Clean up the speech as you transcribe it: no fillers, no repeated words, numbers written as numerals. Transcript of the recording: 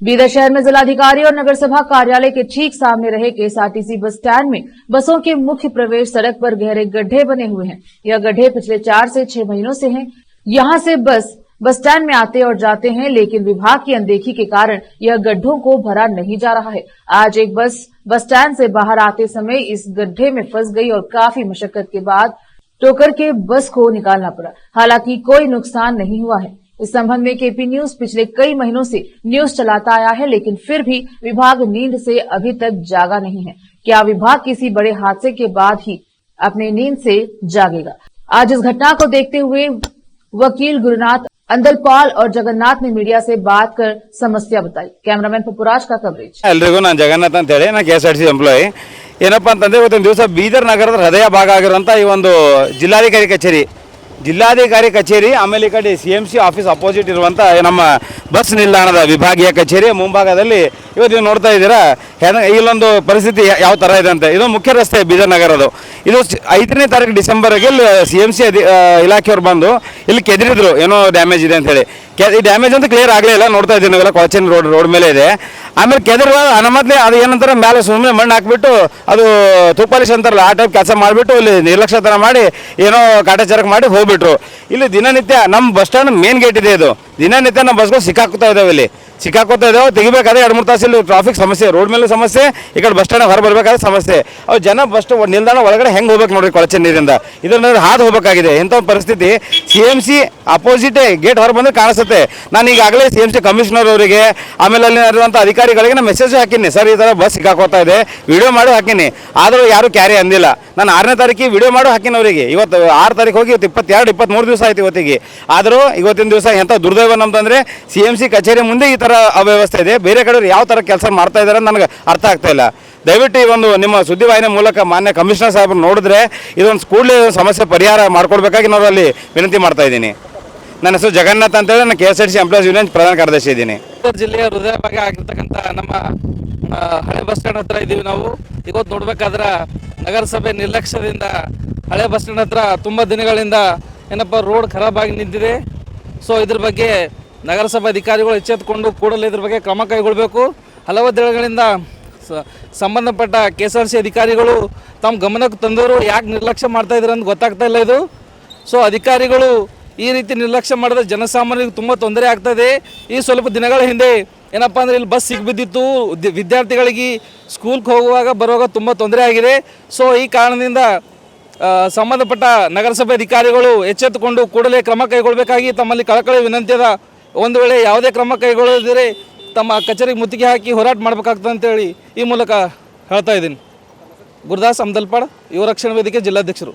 बीदर शहर में जिलाधिकारी और नगरसभा कार्यालय के ठीक सामने रहे केएसआरटीसी बस स्टैंड में बसों के मुख्य प्रवेश सड़क पर गहरे गड्ढे बने हुए हैं। यह गड्ढे पिछले 4 से 6 महीनों से हैं। यहां से बस स्टैंड में आते और जाते हैं, लेकिन विभाग की अनदेखी के कारण यह गड्ढों को भरा नहीं जा रहा है। आज एक बस स्टैंड से बाहर आते समय इस गड्ढे में फंस गई और काफी मशक्कत के बाद टोकर के बस को निकालना पड़ा। हालांकि कोई नुकसान नहीं हुआ है। इस संबंध में केपी न्यूज पिछले कई महीनों से न्यूज चलाता आया है, लेकिन फिर भी विभाग नींद से अभी तक जागा नहीं है। क्या विभाग किसी बड़े हादसे के बाद ही अपने नींद से जागेगा? आज इस घटना को देखते हुए वकील गुरुनाथ अंदलपाल और जगन्नाथ ने मीडिया से बात कर समस्या बताई। कैमरामैन पपुराज का कवरेज। एल्रिगू नान जगन्नाथ ಅಂತ ಹೇಳಿ ನಾನು ಕೆಎಸ್ಆರ್ಟಿಸಿ ಎಂಪ್ಲಾಯಿ ಏನಪ್ಪಾ ಅಂತಂದ್ರೆ ಇವತ್ತಿನ ದಿವಸ ಬೀದರ್ ನಗರದ ಹೃದಯ ಭಾಗ ಆಗಿರುವಂತ ಈ ಒಂದು ಜಿಲ್ಲಾಧಿಕಾರಿ ಕಚೇರಿ ಆಮೇಲೆ ಈ ಕಡೆ ಸಿಎಂಸಿ ಆಫೀಸ್ ಅಪೋಸಿಟ್ ಇರುವಂತ ನಮ್ಮ ಬಸ್ ನಿಲ್ದಾಣದ ವಿಭಾಗೀಯ ಕಚೇರಿ ಮುಂಭಾಗದಲ್ಲಿ ಇವತ್ತು ನೋಡ್ತಾ ಇದ್ದೀರಾ ಇಲ್ಲೊಂದು ಪರಿಸ್ಥಿತಿ ಯಾವ ತರ ಇದೆ ಅಂತ। ಇದು ಮುಖ್ಯ ರಸ್ತೆ ಬೀದರ್ ನಗರದು। ಇದು 5ನೇ ತಾರೀಕು ಡಿಸೆಂಬರ್ಗೆ ಸಿಎಂಸಿ ಇಲಾಖೆಯವರು ಬಂದು ಇಲ್ಲಿ ಕೆದರಿದ್ರು ಏನೋ ಡ್ಯಾಮೇಜ್ ಇದೆ ಅಂತ ಹೇಳಿ। ಈ ಡ್ಯಾಮೇಜ್ ಅಂತ ಕ್ಲಿಯರ್ ಆಗಲೇ ಇಲ್ಲ, ನೋಡ್ತಾ ಇದ್ದೀವಿ ನಾವೆಲ್ಲ ಕೊಳಚೇರಿ ರೋಡ್ ಮೇಲೆ ಇದೆ। ಆಮೇಲೆ ಕೆದರುವ ಅನಮದ್ಲೆ ಅದು ಏನಂತಾರೆ ಮೇಲೆ ಸುಮ್ಮನೆ ಮಣ್ಣು ಹಾಕ್ಬಿಟ್ಟು ಅದು ತುಪ್ಪಾಲಿಶ್ ಅಂತಾರಲ್ಲ ಆ ಟೈಪ್ ಕೆಲಸ ಮಾಡಿಬಿಟ್ಟು ಇಲ್ಲಿ ನಿರ್ಲಕ್ಷ್ಯತನ ಮಾಡಿ ಏನೋ ಕಾಟಾಚಾರಕ್ಕೆ ಮಾಡಿ ಹೋಗ್ಬಿಟ್ರು। ಇಲ್ಲಿ ದಿನನಿತ್ಯ ನಮ್ಮ ಬಸ್ ಸ್ಟ್ಯಾಂಡ್ ಮೇನ್ ಗೇಟ್ ಇದೆ, ಇದು ದಿನನಿತ್ಯ ನಮ್ಮ ಬಸ್ಗಳು ಸಿಕ್ಕಾಕೋತಾ ಇದಾವೆ, ಇಲ್ಲಿ ಸಿಕ್ಕಾಕೋತಾ ಇದಾವೆ। ತೆಗಿಬೇಕಾದ್ರೆ 2-3 ತಾಸು ಇಲ್ಲಿ ಟ್ರಾಫಿಕ್ ಸಮಸ್ಯೆ, ರೋಡ್ ಮೇಲೆ ಸಮಸ್ಯೆ, ಈ ಕಡೆ ಬಸ್ ಸ್ಟ್ಯಾಂಡ್ ಹೊರ ಬರಬೇಕಾದ್ರೆ ಸಮಸ್ಯೆ। ಅವ್ರು ಜನ ಬಸ್ ನಿಲ್ದಾಣ ಒಳಗಡೆ ಹೆಂಗೆ ಹೋಗ್ಬೇಕು ನೋಡ್ರಿ, ಕೊಳಚೆ ನೀರಿಂದ ಇದನ್ನ ಹಾದು ಹೋಗಬೇಕಾಗಿದೆ। ಇಂಥ ಪರಿಸ್ಥಿತಿ ಸಿಎಂಸಿ ಅಪೋಸಿಟ್ ಗೇಟ್ ಹೊರ ಬಂದ್ರೆ ಕಾಣಿಸುತ್ತೆ। ನಾನು ಈಗಾಗಲೇ ಸಿಎಂಸಿ ಕಮಿಷನರ್ ಅವರಿಗೆ ಆಮೇಲೆ ಅಲ್ಲಿ ಇರುವಂಥ ಅಧಿಕಾರಿಗಳಿಗೆ ನಾನು ಮೆಸೇಜ್ ಹಾಕಿನಿ, ಸರ್ ಈ ಥರ ಬಸ್ ಸಿಕ್ಕಾಕೋತಾ ಇದೆ, ವಿಡಿಯೋ ಮಾಡಿ ಹಾಕಿನಿ, ಆದರೂ ಯಾರು ಕ್ಯಾರಿ ಅಂದಿಲ್ಲ। ನಾನು 6ನೇ ತಾರೀಕಿಗೆ ವಿಡಿಯೋ ಮಾಡಿ ಹಾಕಿನಿ ಅವರಿಗೆ। ಇವತ್ತು 6 ತಾರೀಕು ಹೋಗಿ ಇವತ್ತು 22-23 ದಿವಸ ಆಯ್ತು ಇವತ್ತಿಗೆ। ಆದರೂ ಇವತ್ತಿನ ದಿವಸ ಎಂಥ ದುರ್ದೈವ ನಮ್ದಂದ್ರೆ ಸಿಎಂಸಿ ಕಚೇರಿ ಮುಂದೆ ಈ ಥರ ಅವ್ಯವಸ್ಥೆ ಇದೆ, ಬೇರೆ ಕಡೆ ಯಾವ ಥರ ಕೆಲಸ ಮಾಡ್ತಾ ಇದ್ದಾರೆ ನನಗೆ ಅರ್ಥ ಆಗ್ತಾ ಇಲ್ಲ। ದಯವಿಟ್ಟು ಈ ಒಂದು ನಿಮ್ಮ ಸುದ್ದಿವಾಹಿನಿ ಮೂಲಕ ಮಾನ್ಯ ಕಮಿಷನರ್ ಸಾಹೇಬರು ನೋಡಿದ್ರೆ ಇದೊಂದು ಕೂಡಲೇ ಸಮಸ್ಯೆ ಪರಿಹಾರ ಮಾಡ್ಕೊಡ್ಬೇಕಾಗಿ ನಾನು ಅಲ್ಲಿ ವಿನಂತಿ ಮಾಡ್ತಾ ಇದ್ದೀನಿ। ನನ್ನ ಹೆಸರು ಜಗನ್ನಾಥ್ ಅಂತೇಳಿ, ನಾನು ಕೆಎಸ್ಆರ್ಟಿಸಿ ಎಂಪ್ಲಾಯೀಸ್ ಯೂನಿಯನ್ ಪ್ರಧಾನ ಕಾರ್ಯದರ್ಶಿ ಇದ್ದೀನಿ। ಜಿಲ್ಲೆಯ ಹೃದಯ ಭಾಗ ಆಗಿರ್ತಕ್ಕಂಥ ನಮ್ಮ ಹಳೆ ಬಸ್ ಸ್ಟ್ಯಾಂಡ್ ಹತ್ರ ಇದ್ದೀವಿ ನಾವು। ಇವತ್ತು ನೋಡ್ಬೇಕಾದ್ರೆ ನಗರಸಭೆ ನಿರ್ಲಕ್ಷ್ಯದಿಂದ ಹಳೆ ಬಸ್ ಸ್ಟ್ಯಾಂಡ್ ಹತ್ರ ತುಂಬ ದಿನಗಳಿಂದ ಏನಪ್ಪ ರೋಡ್ ಖರಾಬ್ ಆಗಿ ನಿಂತಿದೆ। ಸೊ ಇದ್ರ ಬಗ್ಗೆ ನಗರಸಭೆ ಅಧಿಕಾರಿಗಳು ಎಚ್ಚೆತ್ತುಕೊಂಡು ಕೂಡಲೇ ಇದ್ರ ಬಗ್ಗೆ ಕ್ರಮ ಕೈಗೊಳ್ಳಬೇಕು। ಹಲವು ದಿನಗಳಿಂದ ಸಂಬಂಧಪಟ್ಟ ಕೆಎಸ್ಆರ್ಟಿಸಿ ಅಧಿಕಾರಿಗಳು ತಮ್ಮ ಗಮನಕ್ಕೆ ತಂದವರು ಯಾಕೆ ನಿರ್ಲಕ್ಷ್ಯ ಮಾಡ್ತಾ ಇದ್ದಾರೆ ಅಂತ ಗೊತ್ತಾಗ್ತಾ ಇಲ್ಲ ಇದು। ಸೊ ಅಧಿಕಾರಿಗಳು ಈ ರೀತಿ ನಿರ್ಲಕ್ಷ್ಯ ಮಾಡಿದ್ರೆ ಜನಸಾಮಾನ್ಯರಿಗೆ ತುಂಬ ತೊಂದರೆ ಆಗ್ತದೆ। ಈ ಸ್ವಲ್ಪ ದಿನಗಳ ಹಿಂದೆ ಏನಪ್ಪ ಅಂದರೆ ಇಲ್ಲಿ ಬಸ್ ಸಿಕ್ಬಿದ್ದಿತ್ತು, ವಿದ್ಯಾರ್ಥಿಗಳಿಗೆ ಸ್ಕೂಲ್ಗೆ ಹೋಗುವಾಗ ಬರುವಾಗ ತುಂಬ ತೊಂದರೆ ಆಗಿದೆ। ಸೊ ಈ ಕಾರಣದಿಂದ ಸಂಬಂಧಪಟ್ಟ ನಗರಸಭೆ ಅಧಿಕಾರಿಗಳು ಎಚ್ಚೆತ್ತುಕೊಂಡು ಕೂಡಲೇ ಕ್ರಮ ಕೈಗೊಳ್ಳಬೇಕಾಗಿ ತಮ್ಮಲ್ಲಿ ಕಳಕಳಿ ವಿನಂತಿ ಅದ। ಒಂದು ವೇಳೆ ಯಾವುದೇ ಕ್ರಮ ಕೈಗೊಳ್ಳದಿದ್ದರೆ ತಮ್ಮ ಕಚೇರಿಗೆ ಮುತ್ತಿಗೆ ಹಾಕಿ ಹೋರಾಟ ಮಾಡಬೇಕಾಗ್ತದೆ ಅಂತೇಳಿ ಈ ಮೂಲಕ ಹೇಳ್ತಾ ಇದ್ದೀನಿ। ಗುರುದಾಸ್ ಅಮ್ದಲ್ಪಾಡ್ ಯುವ ರಕ್ಷಣಾ ವೇದಿಕೆ ಜಿಲ್ಲಾಧ್ಯಕ್ಷರು।